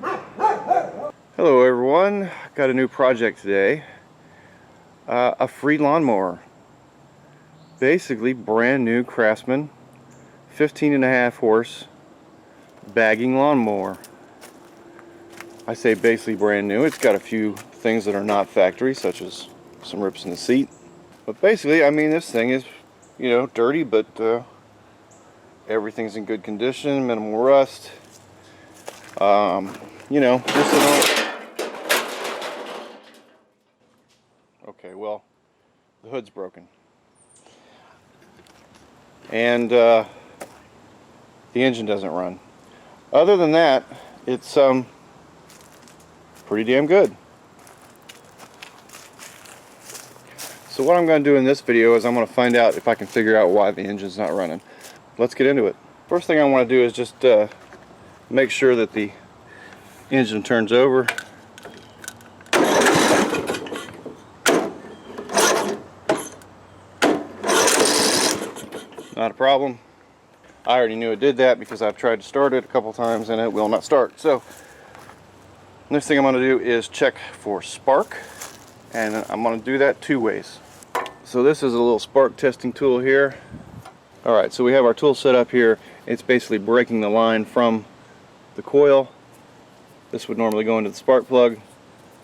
Hello everyone, got a new project today. A free lawnmower. Basically brand new Craftsman 15.5 horse bagging lawnmower. I say basically brand new. It's got a few things that are not factory, such as some rips in the seat. But basically, I mean, this thing is, you know, dirty, but everything's in good condition, minimal rust. You know, just an okay, well, the hood's broken. And the engine doesn't run. Other than that, it's pretty damn good. So what I'm going to do in this video is I'm going to find out if I can figure out why the engine's not running. Let's get into it. First thing I want to do is just make sure that the engine turns over. Not a problem. I already knew it did that because I've tried to start it a couple times and it will not start. So next thing I'm going to do is check for spark, and I'm going to do that two ways. So this is a little spark testing tool here. Alright, so we have our tool set up here. It's basically breaking the line from the coil. This would normally go into the spark plug,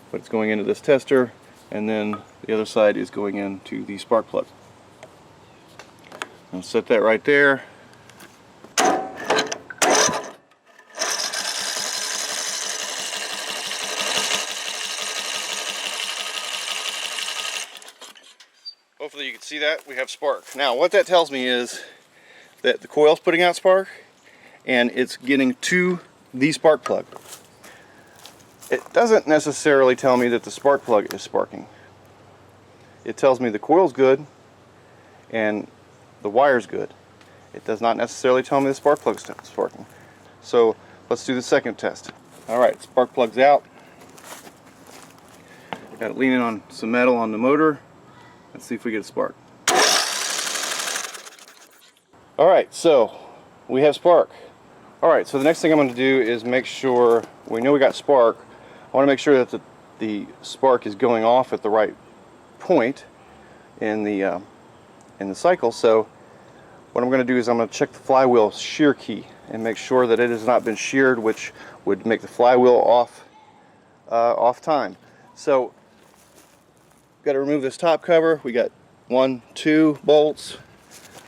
but it's going into this tester, and then the other side is going into the spark plug. I'll set that right there. Hopefully you can see that we have spark. Now what that tells me is that the coil's putting out spark and it's getting to the spark plug. It doesn't necessarily tell me that the spark plug is sparking. It tells me the coil's good and the wire's good. It does not necessarily tell me the spark plug's sparking. So let's do the second test. Alright, spark plug's out. Got it leaning on some metal on the motor. Let's see if we get a spark. Alright, so we have spark. Alright, so the next thing I'm going to do is make sure, we know we got spark. I want to make sure that the spark is going off at the right point in the cycle. So what I'm going to do is I'm going to check the flywheel shear key and make sure that it has not been sheared, which would make the flywheel off time. So got to remove this top cover. We got 1, 2 bolts.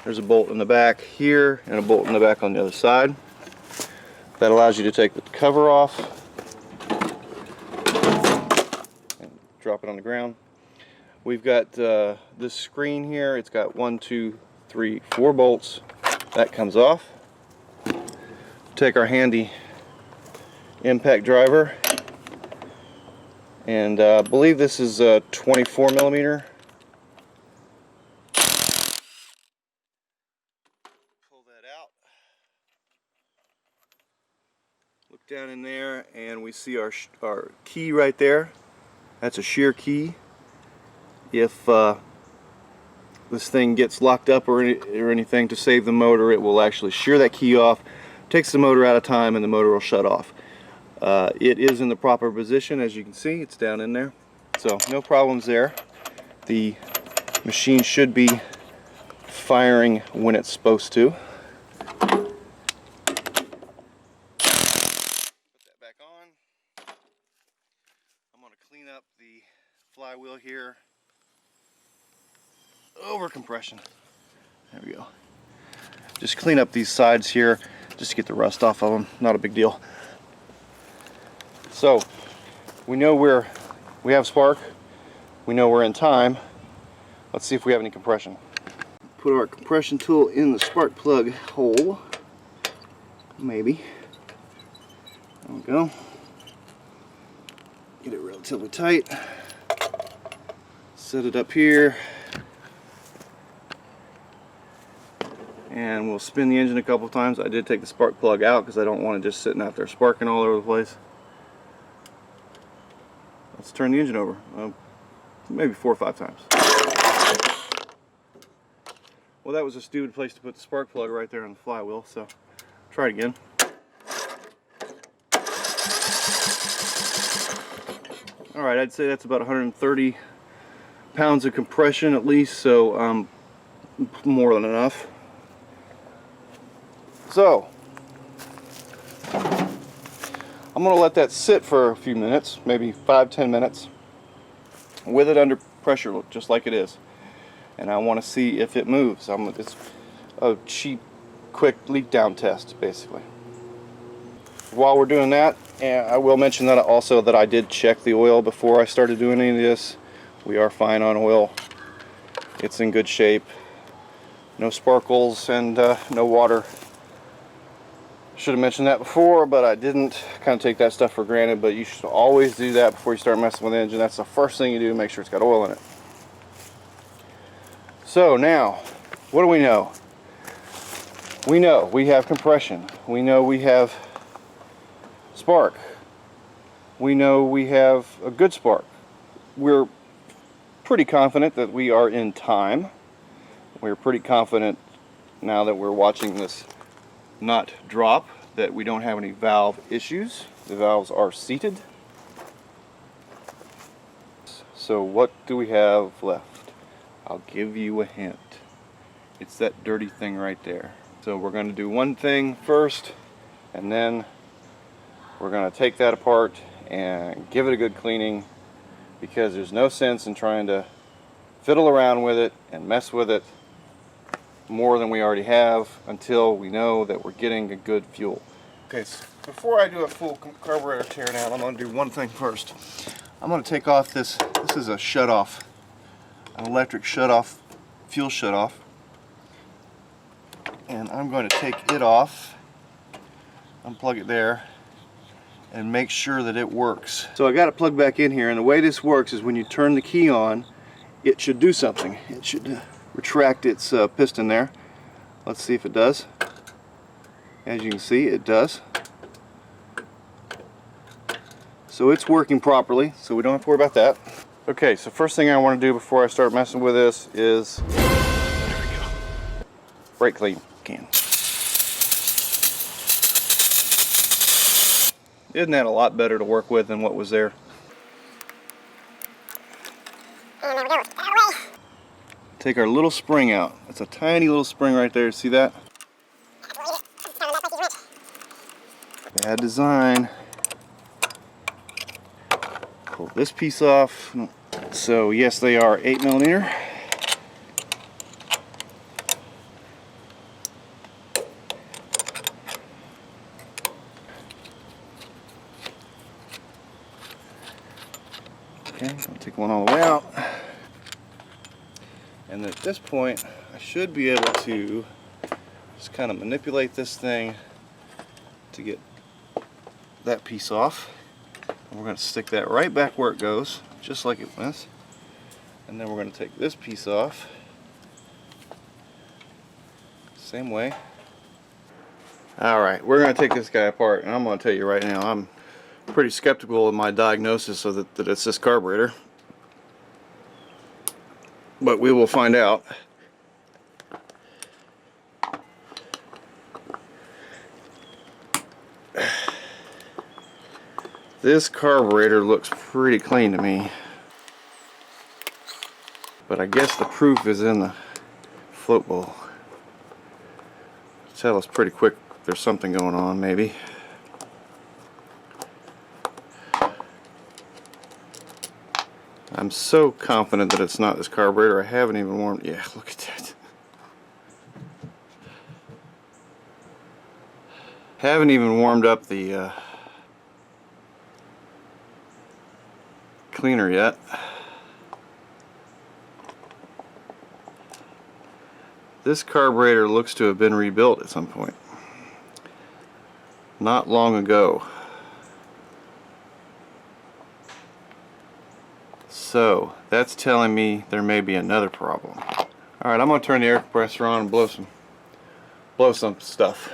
There's a bolt in the back here and a bolt in the back on the other side. That allows you to take the cover off and drop it on the ground. We've got this screen here. It's got 1, 2, 3, 4 bolts. That comes off. Take our handy impact driver, and I believe this is a 24 millimeter. Pull that out. Look down in there and we see our key right there. That's a shear key. If this thing gets locked up or anything, to save the motor, it will actually shear that key off, takes the motor out of time, and the motor will shut off. It is in the proper position, as you can see. It's down in there, so no problems there. The machine should be firing when it's supposed to. Put that back on. I'm going to clean up the flywheel here. Over compression. There we go. Just clean up these sides here just to get the rust off of them. Not a big deal. So we know we have spark. We know we're in time. Let's see if we have any compression. Put our compression tool in the spark plug hole. Maybe. There we go. Get it relatively tight. Set it up here. And we'll spin the engine a couple times. I did take the spark plug out because I don't want it just sitting out there sparking all over the place. Let's turn the engine over, maybe 4 or 5 times. Well, that was a stupid place to put the spark plug, right there on the flywheel, so try it again. Alright, I'd say that's about 130 pounds of compression at least, so more than enough. So I'm going to let that sit for a few minutes, maybe 5-10 minutes, with it under pressure, just like it is. And I want to see if it moves. It's a cheap, quick leak down test, basically. While we're doing that, and I will mention that also that I did check the oil before I started doing any of this. We are fine on oil. It's in good shape. No sparkles and no water. Should have mentioned that before, but I didn't. Kind of take that stuff for granted, but you should always do that before you start messing with the engine. That's the first thing you do to make sure it's got oil in it. So now, what do we know? We know we have compression. We know we have spark. We know we have a good spark. We're pretty confident that we are in time. We're pretty confident now that we're watching this not drop that we don't have any valve issues. The valves are seated. So what do we have left? I'll give you a hint. It's that dirty thing right there. So we're going to do one thing first, and then we're going to take that apart and give it a good cleaning, because there's no sense in trying to fiddle around with it and mess with it more than we already have until we know that we're getting a good fuel. Okay, so before I do a full carburetor tear down, I'm going to do one thing first. I'm going to take off this is a shut-off, an electric shut-off, fuel shut-off, and I'm going to take it off, unplug it there, and make sure that it works. So I got it plugged back in here, and the way this works is when you turn the key on, it should do something. It should retract its piston there. Let's see if it does. As you can see, it does. So it's working properly, so we don't have to worry about that. Okay, so first thing I want to do before I start messing with this is, there we go, brake clean can. Isn't that a lot better to work with than what was there? Take our little spring out. It's a tiny little spring right there. See that? Bad design. Pull this piece off. So yes, they are 8mm. Okay, I'll take one all the way out. And at this point, I should be able to just kind of manipulate this thing to get that piece off. And we're going to stick that right back where it goes, just like it was. And then we're going to take this piece off, same way. Alright, we're going to take this guy apart, and I'm going to tell you right now, I'm pretty skeptical of my diagnosis of that it's this carburetor. But we will find out. This carburetor looks pretty clean to me. But I guess the proof is in the float bowl. Tell us pretty quick if there's something going on, maybe. I'm so confident that it's not this carburetor. I haven't even warmed. Yeah, look at that. Haven't even warmed up the cleaner yet. This carburetor looks to have been rebuilt at some point. Not long ago. So that's telling me there may be another problem. Alright, I'm going to turn the air compressor on and blow some stuff.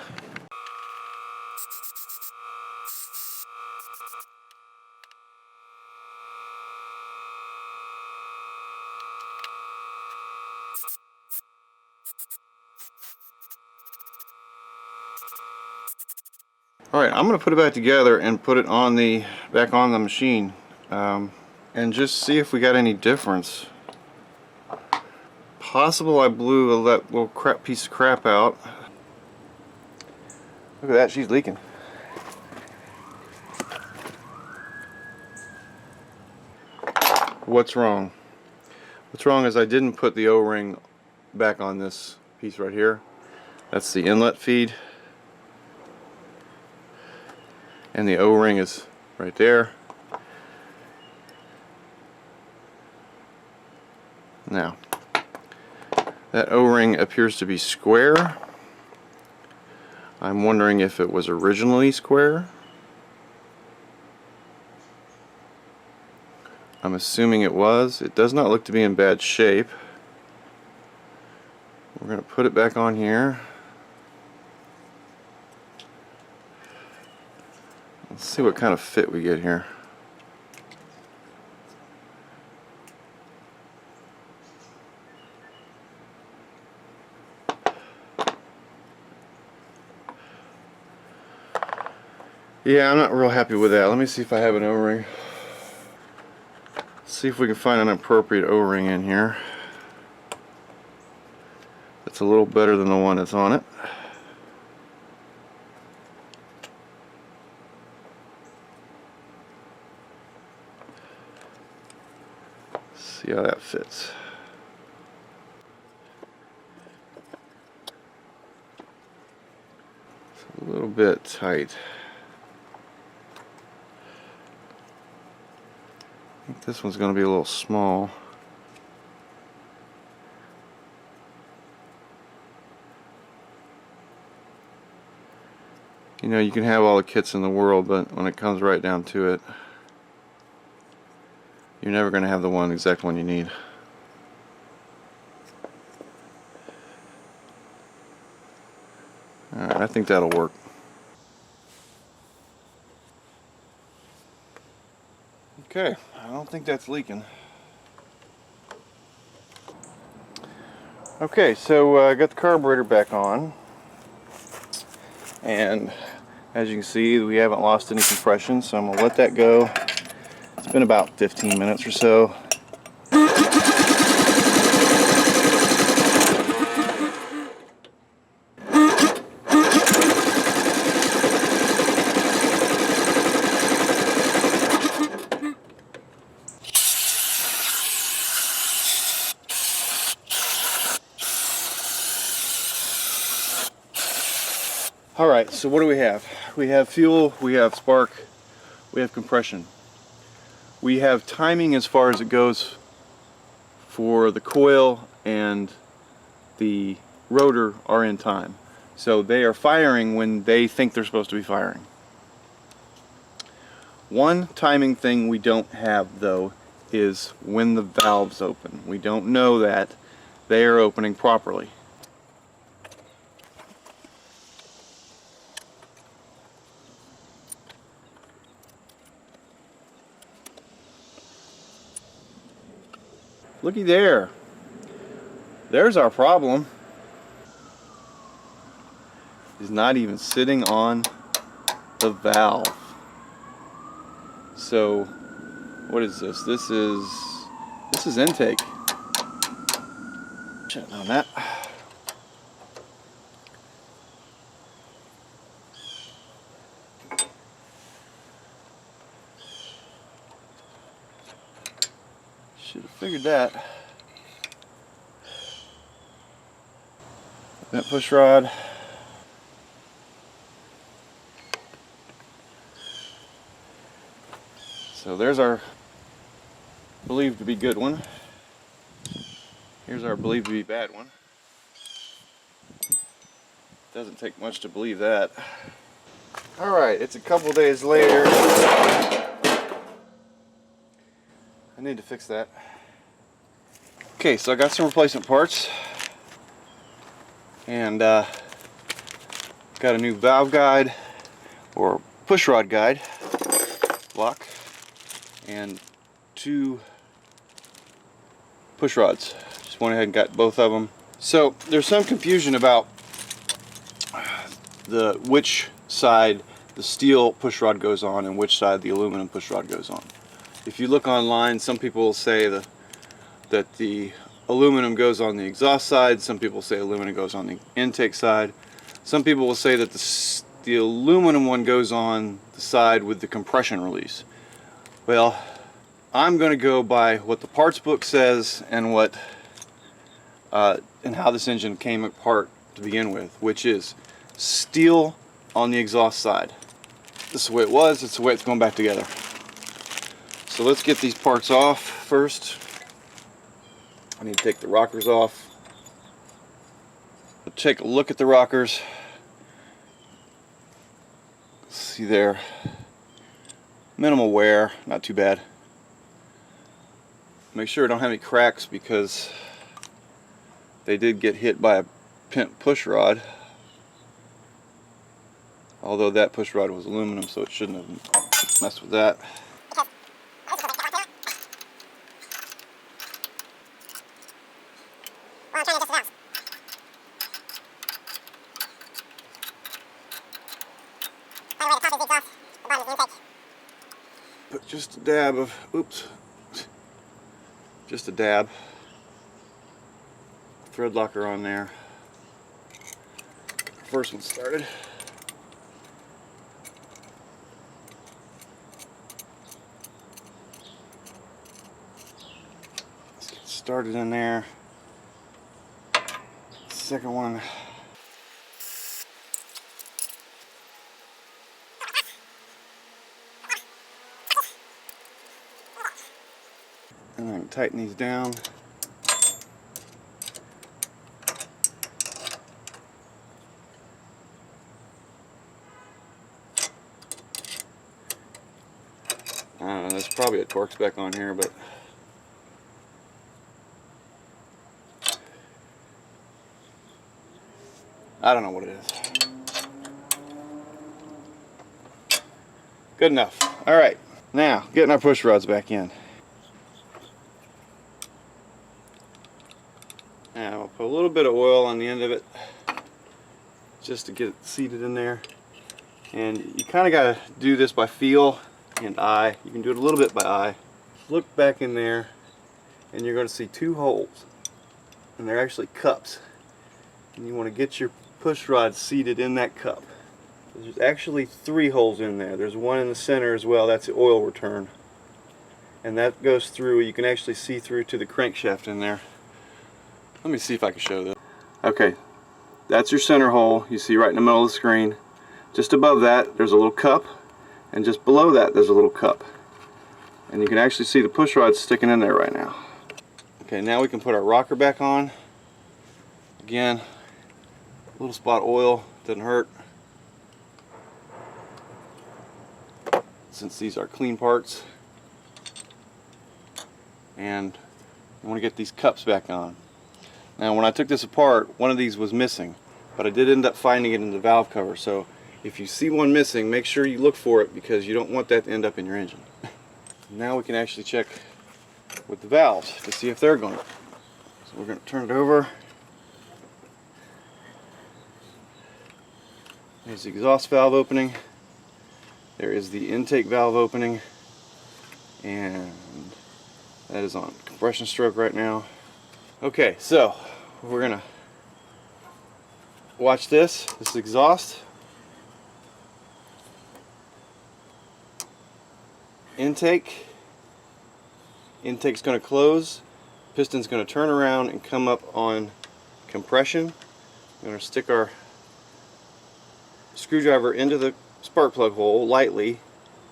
Alright, I'm going to put it back together and put it on back on the machine. and just see if we got any difference. Possible I blew a little piece of crap out. Look at that, she's leaking. What's wrong? What's wrong is I didn't put the O-ring back on this piece right here. That's the inlet feed. And the O-ring is right there. Now, that O-ring appears to be square. I'm wondering if it was originally square. I'm assuming it was. It does not look to be in bad shape. We're going to put it back on here. Let's see what kind of fit we get here. Yeah, I'm not real happy with that. Let me see if I have an O-ring. See if we can find an appropriate O-ring in here that's a little better than the one that's on it. See how that fits. It's a little bit tight. I think this one's going to be a little small. You know, you can have all the kits in the world, but when it comes right down to it, you're never going to have the exact one you need. Alright, I think that'll work. Okay, I don't think that's leaking. Okay, so I got the carburetor back on, and as you can see, we haven't lost any compression, so I'm going to let that go. It's been about 15 minutes or so. Alright, so what do we have? We have fuel, we have spark, we have compression. We have timing as far as it goes for the coil and the rotor are in time. So they are firing when they think they're supposed to be firing. One timing thing we don't have though is when the valves open. We don't know that they are opening properly. Looky there. There's our problem. It's not even sitting on the valve. So, what is this? This is intake. Check on that. Should have figured that. That push rod. So there's our believed to be good one. Here's our believed to be bad one. Doesn't take much to believe that. Alright, it's a couple days later. I need to fix that. Okay, so I got some replacement parts. And got a new valve guide or push rod guide block and 2 push rods. Just went ahead and got both of them. So there's some confusion about which side the steel push rod goes on and which side the aluminum push rod goes on. If you look online, some people will say that the aluminum goes on the exhaust side, some people say aluminum goes on the intake side. Some people will say that the aluminum one goes on the side with the compression release. Well, I'm going to go by what the parts book says and what and how this engine came apart to begin with, which is steel on the exhaust side. This is the way it was, it's the way it's going back together. So let's get these parts off first. I need to take the rockers off. We'll take a look at the rockers. See there, minimal wear, not too bad. Make sure I don't have any cracks because they did get hit by a bent push rod. Although that push rod was aluminum, so it shouldn't have messed with that. Put just a dab of, oops, just a dab, thread locker on there. First one started. Let's get started in there. Second one. And I can tighten these down. I don't know, there's probably a torque spec on here, but I don't know what it is. Good enough. Alright, now getting our push rods back in. Now I'll put a little bit of oil on the end of it just to get it seated in there. And you kind of got to do this by feel and eye. You can do it a little bit by eye. Look back in there and you're going to see two holes, and they're actually cups, and you want to get your push rod seated in that cup. There's actually three holes in there. There's one in the center as well. That's the oil return, and that goes through. You can actually see through to the crankshaft in there. Let me see if I can show this. Okay, that's your center hole. You see right in the middle of the screen. Just above that there's a little cup, and just below that there's a little cup, and you can actually see the push rod sticking in there right now. Okay, now we can put our rocker back on. Again, a little spot of oil, doesn't hurt. Since these are clean parts. And I want to get these cups back on. Now when I took this apart, one of these was missing, but I did end up finding it in the valve cover. So if you see one missing, make sure you look for it, because you don't want that to end up in your engine. Now we can actually check with the valves to see if they're going. So we're going to turn it over. There's the exhaust valve opening. There is the intake valve opening, and that is on compression stroke right now. Okay, so we're gonna watch this. This is exhaust. Intake. Intake's gonna close. Piston's gonna turn around and come up on compression. We're gonna stick our screwdriver into the spark plug hole lightly.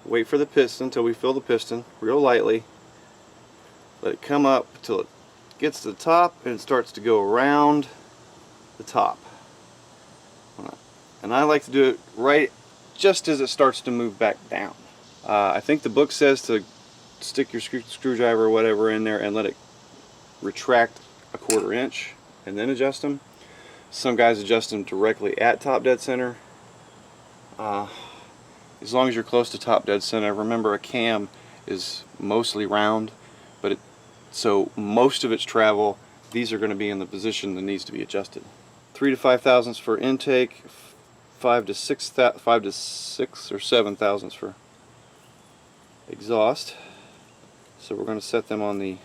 Wait for the piston until we fill the piston real lightly. Let it come up until it gets to the top, and it starts to go around the top. And I like to do it right just as it starts to move back down. I think the book says to stick your screwdriver or whatever in there and let it retract a 1/4 inch and then adjust them. Some guys adjust them directly at top dead center. As long as you're close to top dead center. Remember, a cam is mostly round, but so most of its travel, these are going to be in the position that needs to be adjusted. 3 to 5 thousandths for intake, 5 to 6 or 7 thousandths for exhaust. So we're going to set them on the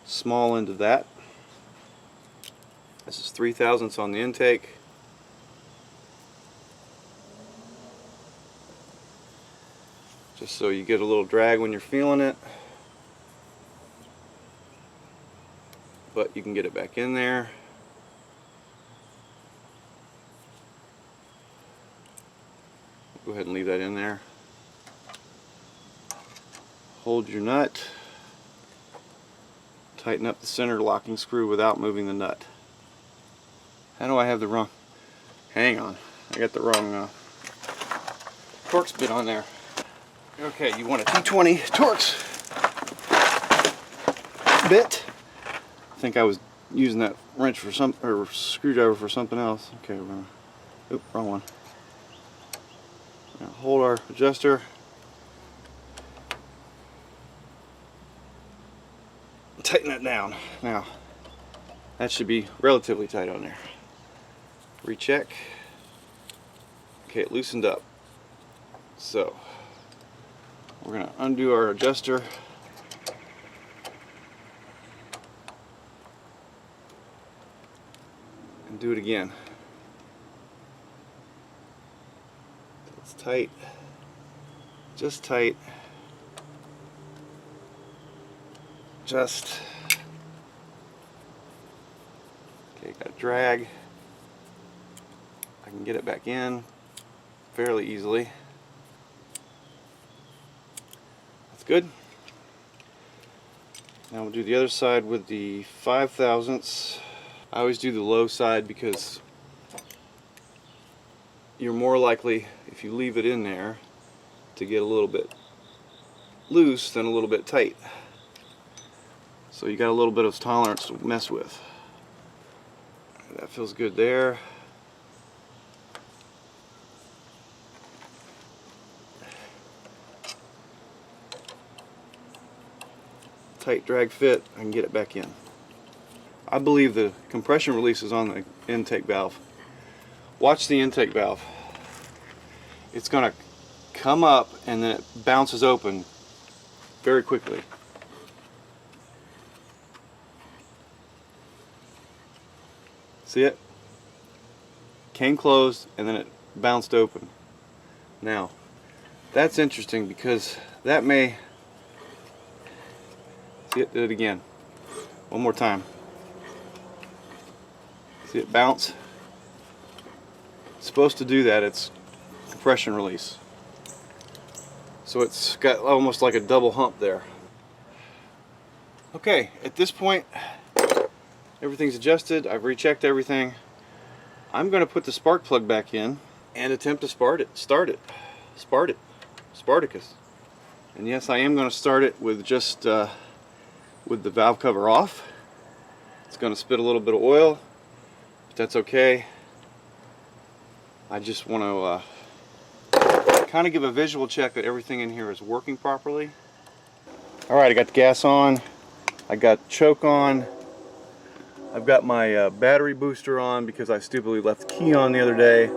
small end of that. This is 3/1000 on the intake. Just so you get a little drag when you're feeling it. But you can get it back in there. Go ahead and leave that in there. Hold your nut. Tighten up the center locking screw without moving the nut. How do I have the wrong? Hang on, I got the wrong Torx bit on there. Okay, you want a 220 Torx bit. I think I was using that wrench for or screwdriver for something else. Okay, we're gonna, oop, wrong one. Now hold our adjuster. Tighten that down. Now, that should be relatively tight on there. Recheck. Okay, it loosened up. So, we're going to undo our adjuster. And do it again. It's tight. Just tight. Just. Okay, got a drag. I can get it back in fairly easily. That's good. Now we'll do the other side with the 5/1000. I always do the low side because you're more likely, if you leave it in there, to get a little bit loose than a little bit tight. So you got a little bit of tolerance to mess with. That feels good there. Tight drag fit, I can get it back in. I believe the compression release is on the intake valve. Watch the intake valve. It's going to come up and then it bounces open very quickly. See it? Came closed and then it bounced open. Now, that's interesting because that may... See it? Did it again. One more time. See it bounce? It's supposed to do that. It's compression release. So it's got almost like a double hump there. Okay, at this point, everything's adjusted. I've rechecked everything. I'm going to put the spark plug back in and attempt to start it. Spartacus. And yes, I am going to start it with just with the valve cover off. It's going to spit a little bit of oil, but that's okay. I just want to kind of give a visual check that everything in here is working properly. Alright, I got the gas on. I got choke on. I've got my battery booster on because I stupidly left the key on the other day.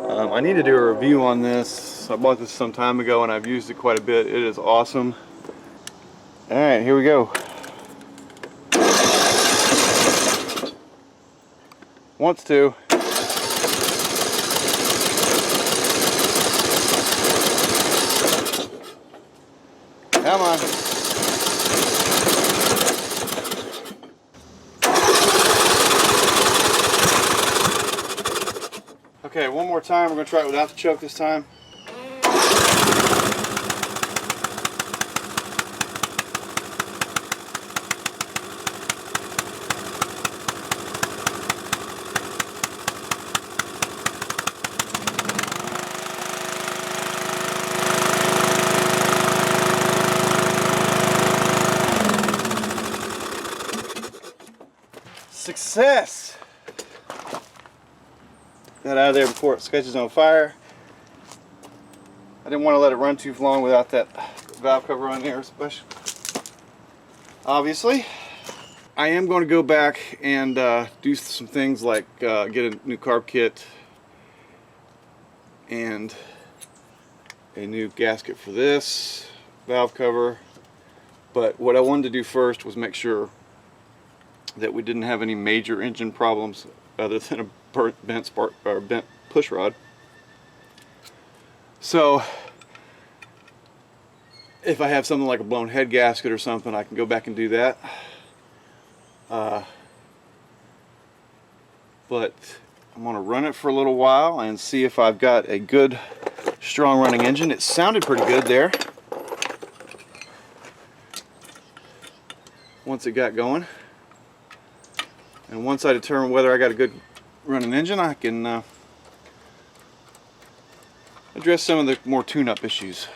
I need to do a review on this. I bought this some time ago and I've used it quite a bit. It is awesome. Alright, here we go. Wants to. Come on. Okay, one more time. We're going to try it without the choke this time. Success! That out of there before it catches on fire. I didn't want to let it run too long without that valve cover on there, especially. Obviously, I am going to go back and do some things like get a new carb kit and a new gasket for this valve cover, But what I wanted to do first was make sure that we didn't have any major engine problems other than a bent spark or bent push rod. So if I have something like a blown head gasket or something, I can go back and do that. But I'm going to run it for a little while and see if I've got a good, strong running engine. It sounded pretty good there once it got going. And once I determine whether I got a good running engine, I can address some of the more tune-up issues.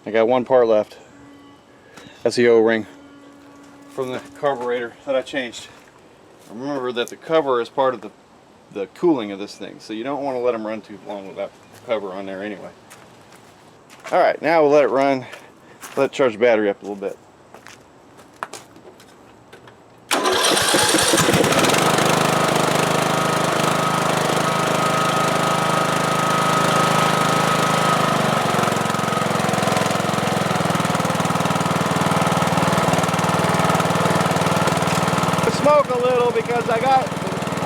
I got one part left. That's the O-ring from the carburetor that I changed. Remember that the cover is part of the cooling of this thing, so you don't want to let them run too long with that cover on there anyway. Alright, now we'll let it run, let it charge the battery up a little bit. Smoke a little because I got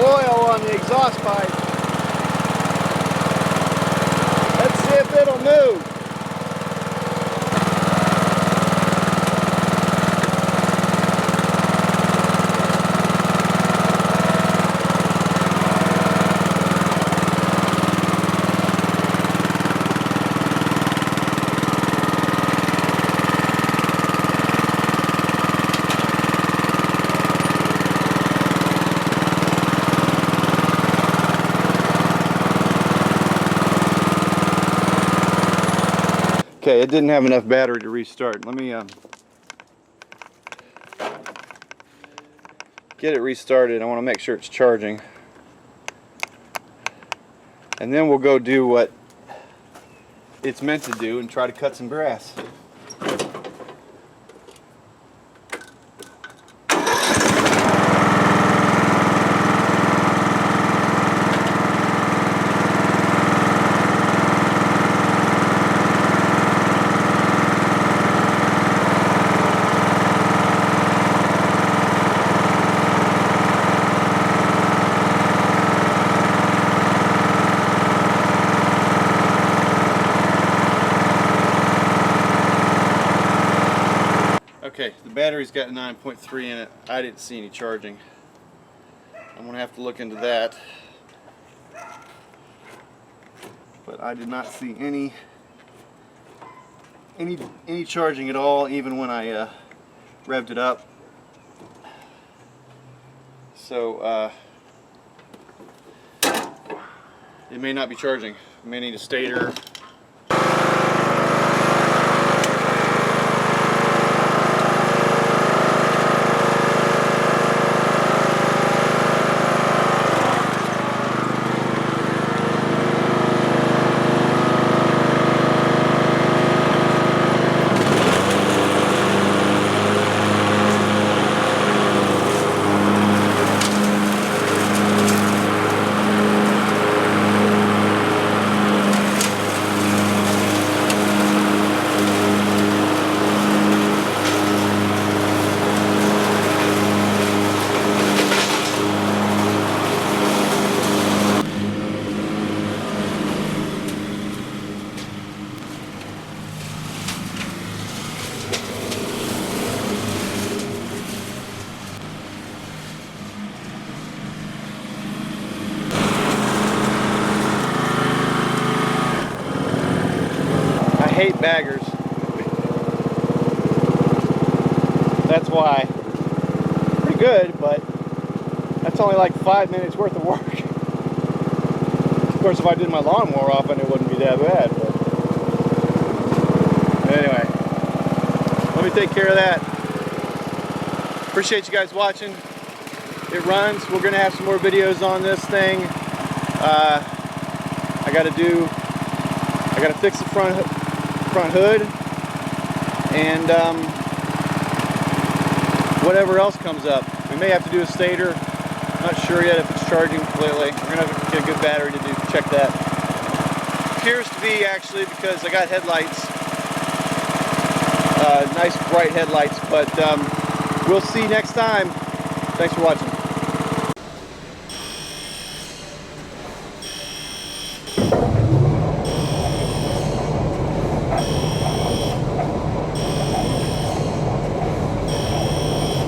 oil on the exhaust pipe. Let's see if it'll move. Okay, it didn't have enough battery to restart. Let me get it restarted. I want to make sure it's charging. And then we'll go do what it's meant to do and try to cut some grass. Okay, the battery's got 9.3 in it. I didn't see any charging. I'm gonna have to look into that. But I did not see any charging at all, even when I revved it up. So it may not be charging. I may need a stator. Hate baggers. That's why. Pretty good, but that's only like 5 minutes worth of work. Of course, if I did my lawn more often, it wouldn't be that bad. But anyway, let me take care of that. Appreciate you guys watching. it runs. We're gonna have some more videos on this thing. I gotta fix the front hood, and whatever else comes up. We may have to do a stator. Not sure yet if it's charging completely. We're gonna have to get a good battery to check that. Appears to be, actually, because I got headlights, nice bright headlights, but we'll see next time. Thanks for watching.